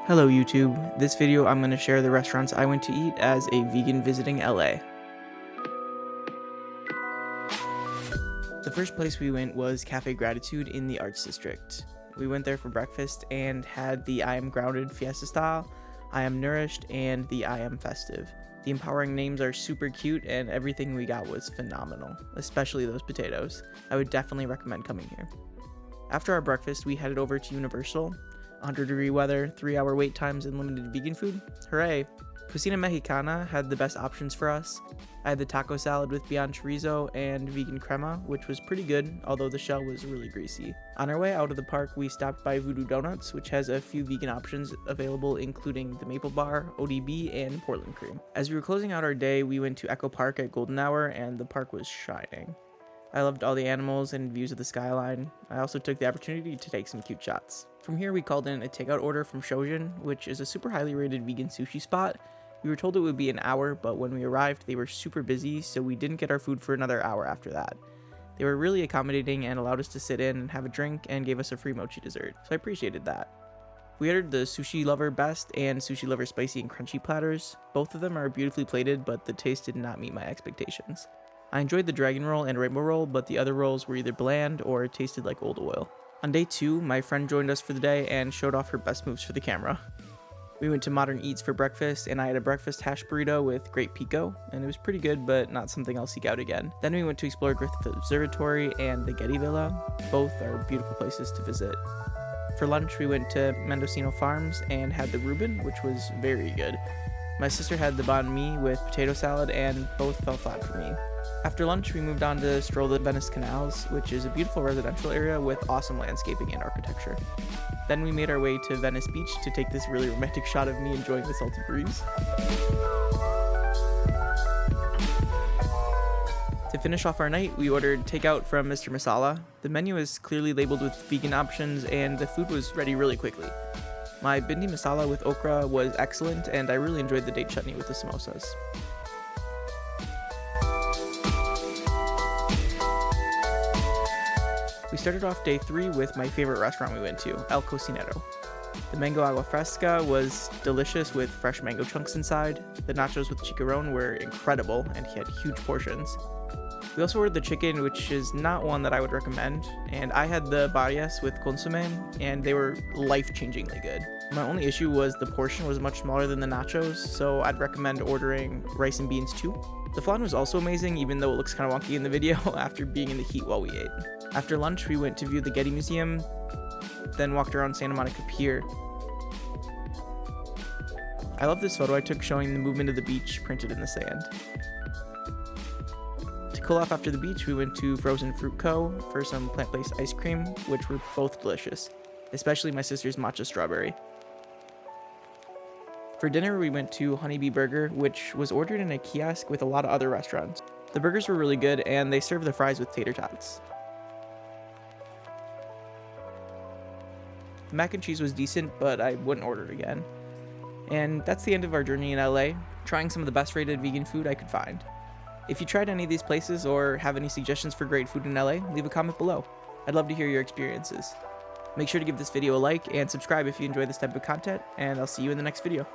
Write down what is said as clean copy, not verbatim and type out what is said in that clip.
Hello YouTube, this video I'm going to share the restaurants I went to eat as a vegan visiting LA. The first place we went was Cafe Gratitude in the Arts District. We went there for breakfast and had the I Am Grounded Fiesta Style, I Am Nourished, and the I Am Festive. The empowering names are super cute and everything we got was phenomenal, especially those potatoes. I would definitely recommend coming here. After our breakfast, we headed over to Universal. 100-degree weather, 3-hour wait times, and limited vegan food. Hooray! Cocina Mexicana had the best options for us. I had the taco salad with Beyond Chorizo and vegan crema, which was pretty good, although the shell was really greasy. On our way out of the park, we stopped by Voodoo Donuts, which has a few vegan options available, including the maple bar, ODB, and Portland cream. As we were closing out our day, we went to Echo Park at golden hour, and the park was shining. I loved all the animals and views of the skyline. I also took the opportunity to take some cute shots. From here, we called in a takeout order from Shojin, which is a super highly rated vegan sushi spot. We were told it would be an hour, but when we arrived, they were super busy, so we didn't get our food for another hour after that. They were really accommodating and allowed us to sit in and have a drink and gave us a free mochi dessert, so I appreciated that. We ordered the Sushi Lover Best and Sushi Lover Spicy and Crunchy platters. Both of them are beautifully plated, but the taste did not meet my expectations. I enjoyed the dragon roll and rainbow roll, but the other rolls were either bland or tasted like old oil. On day 2, my friend joined us for the day and showed off her best moves for the camera. We went to Modern Eats for breakfast, and I had a breakfast hash burrito with great pico, and it was pretty good, but not something I'll seek out again. Then we went to explore Griffith Observatory and the Getty Villa. Both are beautiful places to visit. For lunch, we went to Mendocino Farms and had the Reuben, which was very good. My sister had the banh mi with potato salad, and both fell flat for me. After lunch, we moved on to stroll the Venice Canals, which is a beautiful residential area with awesome landscaping and architecture. Then we made our way to Venice Beach to take this really romantic shot of me enjoying the salty breeze. To finish off our night, we ordered takeout from Mr. Masala. The menu is clearly labeled with vegan options, and the food was ready really quickly. My bindi masala with okra was excellent, and I really enjoyed the date chutney with the samosas. We started off day 3 with my favorite restaurant we went to, El Cocinero. The mango agua fresca was delicious with fresh mango chunks inside. The nachos with chicharron were incredible, and he had huge portions. We also ordered the chicken, which is not one that I would recommend, and I had the barrias with consomme, and they were life-changingly good. My only issue was the portion was much smaller than the nachos, so I'd recommend ordering rice and beans too. The flan was also amazing, even though it looks kind of wonky in the video after being in the heat while we ate. After lunch, we went to view the Getty Museum, then walked around Santa Monica Pier. I love this photo I took showing the movement of the beach printed in the sand. To cool off after the beach, we went to Frozen Fruit Co. for some plant-based ice cream, which were both delicious, especially my sister's matcha strawberry. For dinner, we went to Honeybee Burger, which was ordered in a kiosk with a lot of other restaurants. The burgers were really good, and they served the fries with tater tots. The mac and cheese was decent, but I wouldn't order it again. And that's the end of our journey in LA, trying some of the best rated vegan food I could find. If you tried any of these places or have any suggestions for great food in LA, leave a comment below. I'd love to hear your experiences. Make sure to give this video a like and subscribe if you enjoy this type of content, and I'll see you in the next video.